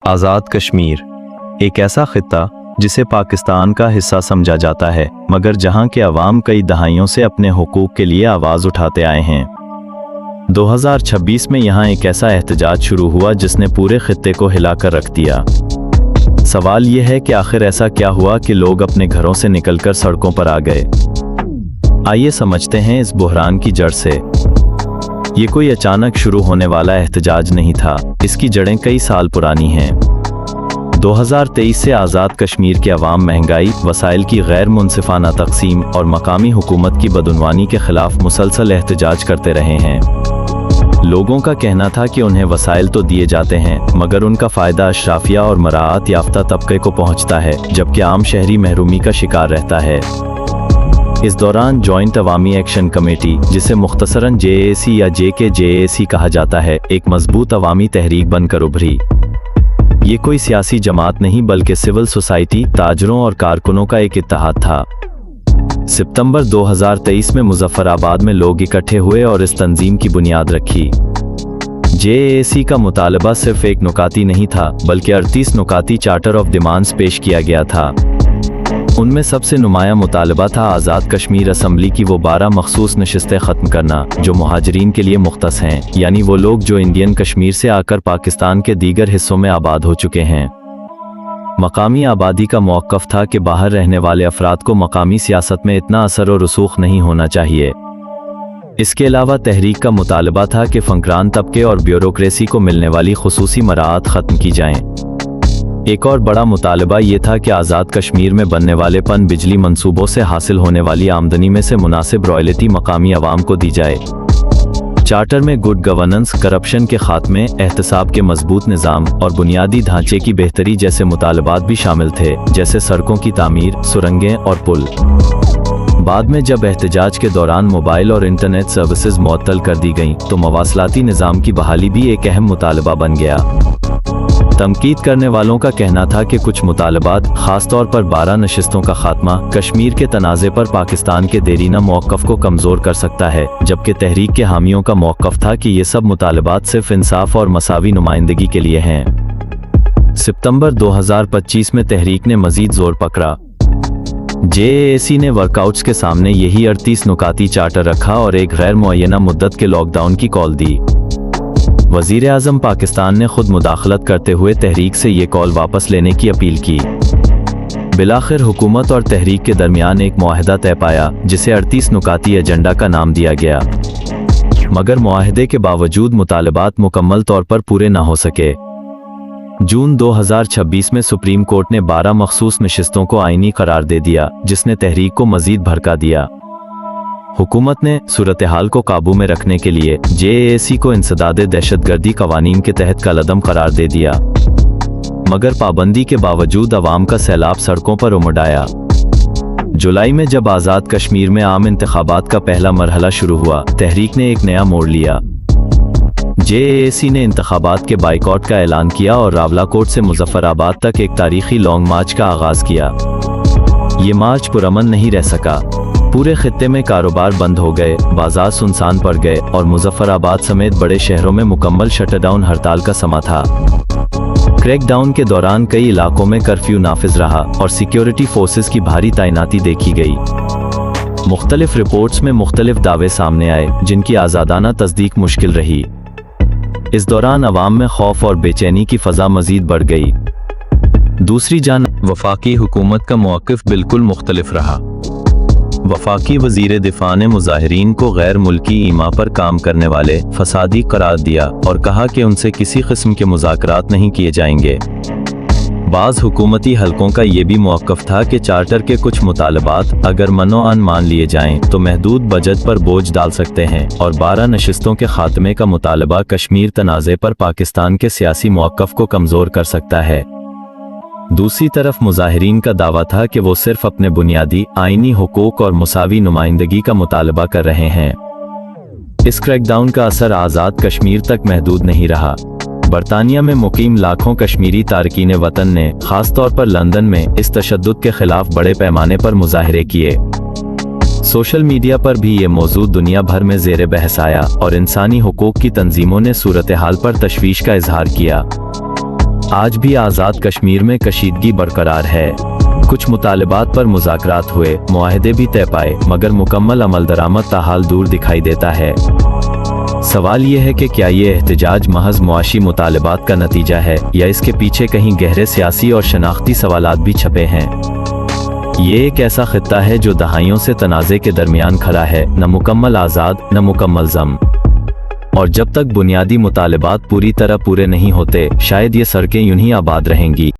आज़ाद कश्मीर एक ऐसा खित्ता जिसे पाकिस्तान का हिस्सा समझा जाता है, मगर जहां के अवाम कई दहाइयों से अपने हुकूक के लिए आवाज़ उठाते आए हैं। 2026 में यहां एक ऐसा एहतजाज शुरू हुआ जिसने पूरे खित्ते को हिलाकर रख दिया। सवाल यह है कि आखिर ऐसा क्या हुआ कि लोग अपने घरों से निकलकर सड़कों पर आ गए। आइए समझते हैं इस बुहरान की जड़ से। ये कोई अचानक शुरू होने वाला एहतजाज नहीं था, इसकी जड़ें कई साल पुरानी हैं। 2023 से आज़ाद कश्मीर के अवाम महंगाई, वसाइल की गैर मुनसिफाना तकसीम और मकामी हुकूमत की बदउनवानी के खिलाफ मुसलसल एहतजाज करते रहे हैं। लोगों का कहना था कि उन्हें वसाइल तो दिए जाते हैं, मगर उनका फ़ायदा अशराफिया और मराआत याफ्ता तबके को पहुंचता है, जबकि आम शहरी महरूमी का शिकार रहता है। इस दौरान जॉइंट अवामी एक्शन कमेटी, जिसे मुख्तसरन JAC या JKJAC कहा जाता है, एक मजबूत अवामी तहरीक बनकर उभरी। ये कोई सियासी जमात नहीं बल्कि सिविल सोसाइटी, ताजरों और कारकुनों का एक इत्तेहाद था। सितंबर 2023 में मुजफ्फराबाद में लोग इकट्ठे हुए और इस तंजीम की बुनियाद रखी। JAC का मुतालबा सिर्फ एक नुकाती नहीं था, बल्कि 38 नुकाती चार्टर ऑफ डिमांड्स पेश किया गया था। उनमें सबसे नुमाया मुतालबा था आज़ाद कश्मीर असम्बली की वो 12 मखसूस नशिस्तें ख़त्म करना जो मुहाजिरीन के लिए मुख्तस हैं, यानी वो लोग जो इंडियन कश्मीर से आकर पाकिस्तान के दीगर हिस्सों में आबाद हो चुके हैं। मकामी आबादी का मौक़िफ़ था कि बाहर रहने वाले अफराद को मकामी सियासत में इतना असर और रसूख नहीं होना चाहिए। इसके अलावा तहरीक का मुतालबा था कि फ़ंक्रान तबके और ब्यूरोक्रेसी को मिलने वाली खुसूसी मराआत ख़त्म की जाएँ। एक और बड़ा मुतालबा ये था कि आज़ाद कश्मीर में बनने वाले पन बिजली मंसूबों से हासिल होने वाली आमदनी में से मुनासिब रॉयल्टी मकामी अवाम को दी जाए। चार्टर में गुड गवर्नेंस, करप्शन के खात्मे, एहतसाब के मजबूत निज़ाम और बुनियादी ढांचे की बेहतरी जैसे मुतालबात भी शामिल थे, जैसे सड़कों की तामीर, सुरंगें और पुल। बाद में जब एहतजाज के दौरान मोबाइल और इंटरनेट सर्विसेज मुअत्तल कर दी गईं, तो मवासलाती निज़ाम की बहाली भी एक अहम मुतालबा बन गया। तंकीद करने वालों का कहना था कि कुछ मुतालबात, खास तौर पर 12 नशिस्तों का खात्मा, कश्मीर के तनाज़े पर पाकिस्तान के देरीना मौक़िफ़ को कमज़ोर कर सकता है, जबकि तहरीक के हामियों का मौक़िफ़ था कि ये सब मुतालबात सिर्फ इंसाफ और मसावी नुमाइंदगी के लिए हैं। सितंबर 2025 में तहरीक ने मज़ीद ज़ोर पकड़ा। JAC ने वर्कआउट्स के सामने यही 38 नुकाती चार्टर रखा और एक गैर मुअय्यना मुद्दत के लॉकडाउन की कॉल दी। वज़ीर आज़म पाकिस्तान ने खुद मुदाखलत करते हुए तहरीक से ये कॉल वापस लेने की अपील की। बिलाखिर हुकूमत और तहरीक के दरमियान एक मुआहदा तय पाया, जिसे 38 नुकाती एजेंडा का नाम दिया गया। मगर मुआहदे के बावजूद मुतालबात मुकम्मल तौर पर पूरे ना हो सके। जून 2026 में सुप्रीम कोर्ट ने 12 मखसूस नशिस्तों को आईनी करार दे दिया, जिसने तहरीक को मज़ीद भड़का दिया। हुकूमत ने सूरत हाल को काबू में रखने के लिए JAC को इंसदादे दहशतगर्दी कवानीन के तहत कलअदम करार दे दिया, मगर पाबंदी के बावजूद अवाम का सैलाब सड़कों पर उमड़ आया। जुलाई में जब आज़ाद कश्मीर में आम इंतखाबात का पहला मरहला शुरू हुआ, तहरीक ने एक नया मोड़ लिया। JAC ने इंतखाबात के बाइकॉट का ऐलान किया और रावलाकोट से मुजफ्फराबाद तक एक तारीखी लॉन्ग मार्च का आगाज़ किया। ये मार्च पुरअमन नहीं रह सका। पूरे खित्ते में कारोबार बंद हो गए, बाजार सुनसान पड़ गए और मुजफ्फराबाद समेत बड़े शहरों में मुकम्मल शटडाउन हड़ताल का समा था। क्रैकडाउन के दौरान कई इलाकों में कर्फ्यू नाफिज रहा और सिक्योरिटी फोर्सेस की भारी तैनाती देखी गई। मुख्तलिफ रिपोर्ट्स में मुख्तलिफ दावे सामने आए, जिनकी आज़ादाना तस्दीक मुश्किल रही। इस दौरान अवाम में खौफ और बेचैनी की फ़ज़ा मज़ीद बढ़ गई। दूसरी जानिब वफाकी हुकूमत का मौक़िफ़ बिल्कुल मुख्तलिफ रहा। वफाकी वज़ीर दिफ़ा ने मुज़ाहिरीन को गैर मुल्की ईमा पर काम करने वाले फसादी करार दिया और कहा कि उनसे किसी किस्म के मुज़ाकरात नहीं किए जाएंगे। बाज़ हुकूमती हलकों का ये भी मौक़िफ़ था कि चार्टर के कुछ मुतालबात अगर मनो-अन मान लिए जाएं तो महदूद बजट पर बोझ डाल सकते हैं और 12 नशिस्तों के खात्मे का मुतालबा कश्मीर तनाज़े पर पाकिस्तान के सियासी मौक़िफ़ को कमज़ोर कर सकता है। दूसरी तरफ मुज़ाहिरीन का दावा था कि वो सिर्फ अपने बुनियादी आईनी हुकूक और मुसावी नुमाइंदगी का मुतालबा कर रहे हैं। इस क्रैकडाउन का असर आज़ाद कश्मीर तक महदूद नहीं रहा। बरतानिया में मुकीम लाखों कश्मीरी तारकीन वतन ने खास तौर पर लंदन में इस तशद्दुद के खिलाफ बड़े पैमाने पर मुजाहरे किए। सोशल मीडिया पर भी ये मौजूद दुनिया भर में ज़ेर बहस आया और इंसानी हुकूक की तंजीमों ने सूरत हाल पर तशवीश का इजहार किया। आज भी आज़ाद कश्मीर में कशीदगी बरकरार है। कुछ मुतालबात पर मुज़ाकरात हुए, मुआहदे भी तय पाए, मगर मुकम्मल अमल दरामद ताहाल दूर दिखाई देता है। सवाल ये है कि क्या ये एहतजाज महज मुआशी मुतालबात का नतीजा है या इसके पीछे कहीं गहरे सियासी और शनाख्ती सवालात भी छपे हैं। ये एक ऐसा खित्ता है जो दहाइयों से तनाज़े के दरमियान खड़ा है, न मुकम्मल आज़ाद न मुकम्मल ज़म। और जब तक बुनियादी मुतालबात पूरी तरह पूरे नहीं होते, शायद ये सड़कें यूं ही आबाद रहेंगी।